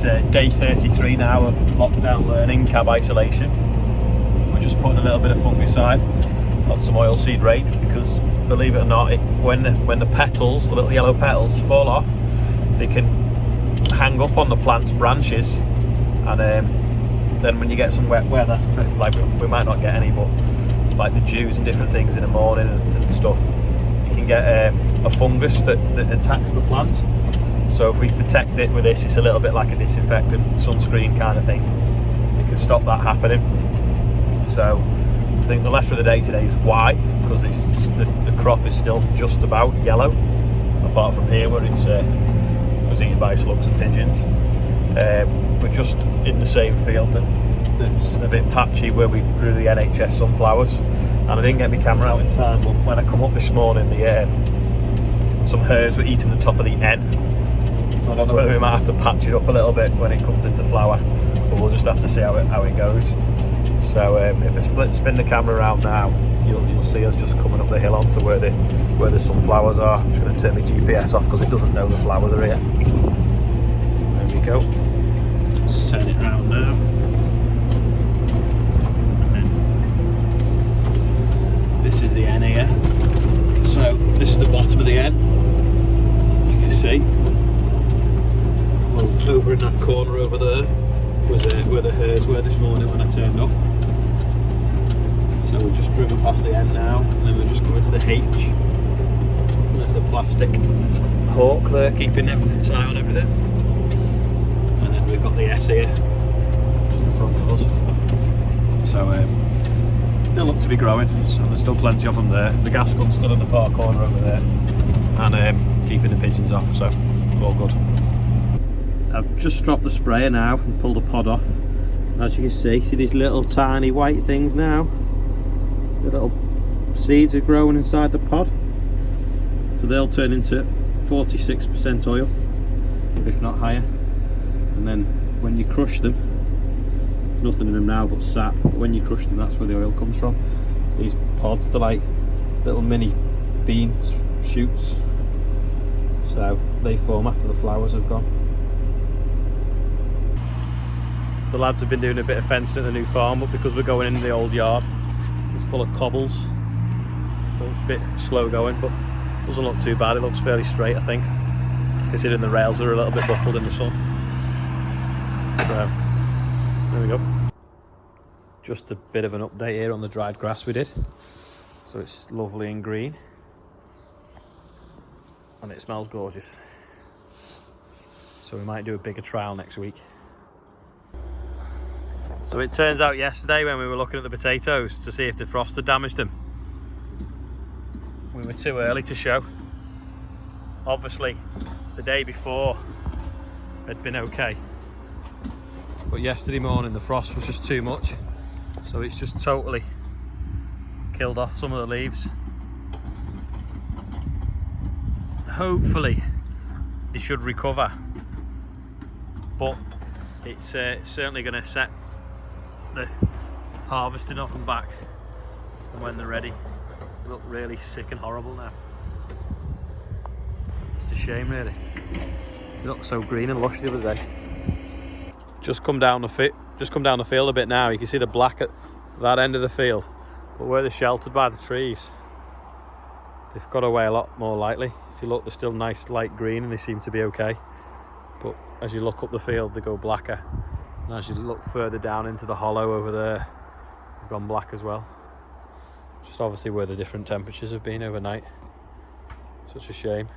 day 33 now of lockdown learning, cab isolation. We're just putting a little bit of fungicide on some oilseed rape because, believe it or not, when the petals, the little yellow petals, fall off, they can hang up on the plant's branches, and then when you get some wet weather, like we might not get any, but like the dews and different things in the morning and stuff, you can get a fungus that attacks the plant. So if we protect it with this, it's a little bit like a disinfectant, sunscreen kind of thing. It can stop that happening. So I think the letter of the day today is Y, because the crop is still just about yellow, apart from here where it was eaten by slugs and pigeons. We're just in the same field that's a bit patchy where we grew the NHS sunflowers, and I didn't get my camera out in time, but when I come up this morning, some hares were eating the top of the N. So I don't know whether we might have to patch it up a little bit when it comes into flower, but we'll just have to see how it goes. So if I spin the camera around now, you'll see us just coming up the hill onto where the sunflowers are. I'm just going to turn my GPS off because it doesn't know the flowers are here. There we go. Let's turn it around now. And then this is the N here. So this is the bottom of the N. You can see. Well, over in that corner over there was where the hares were this morning when I turned up. So we've just driven past the N now, and then we're just coming to the H. And there's the plastic hawk there, keeping its eye on everything. And then we've got the S here, just in front of us. So still look to be growing, so there's still plenty of them there. The gas gun's still in the far corner over there, and keeping the pigeons off, so all good. I've just dropped the sprayer now and pulled a pod off. As you can see these little tiny white things now. The little seeds are growing inside the pod. So they'll turn into 46% oil, if not higher. And then when you crush them, there's nothing in them now but sap, but when you crush them, that's where the oil comes from. These pods, they're like little mini bean shoots. So they form after the flowers have gone. The lads have been doing a bit of fencing at the new farm, but because we're going into the old yard, it's just full of cobbles, so it's a bit slow going, but it doesn't look too bad. It looks fairly straight, I think, considering the rails are a little bit buckled in the sun. So there we go. Just a bit of an update here on the dried grass we did. So it's lovely and green, and it smells gorgeous. So we might do a bigger trial next week. So it turns out yesterday when we were looking at the potatoes to see if the frost had damaged them, we were too early to show. Obviously the day before had been okay, but yesterday morning the frost was just too much, so it's just totally killed off some of the leaves. Hopefully they should recover, but it's certainly going to set the harvesting off and back, and when they're ready they look really sick and horrible now. It's a shame really. They looked so green and lush the other day. Just come down the field a bit now. You can see the black at that end of the field, but where they're sheltered by the trees, they've got away a lot more lightly. If you look, they're still nice light green and they seem to be okay, but as you look up the field they go blacker. And as you look further down into the hollow over there, they've gone black as well. Just obviously where the different temperatures have been overnight. Such a shame.